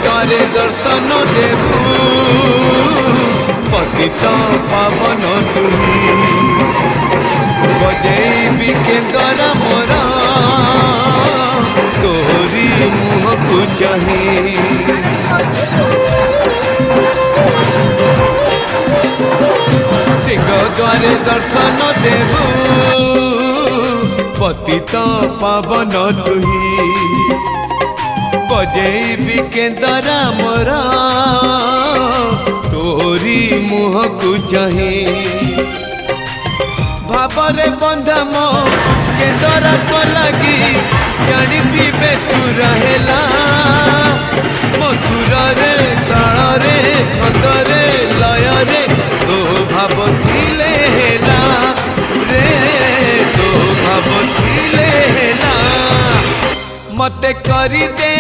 द्वारे दर्शन देबू पतित पावन तुही बजेबी केंद्र मोरा तोरी मुँह को चाही सिंह द्वारे दर्शन देबू पतित पावन तुही बजेबी केंद्र मोरा तोरी मुँह को चाही भावरे बंधा मो केंद्र तो लगी जानी पीबे सुर हेला मो सुर रे ताल रे छंद रे लय रे तो भाव थिले हेला रे तो भाव थिले हेला मते करी दे।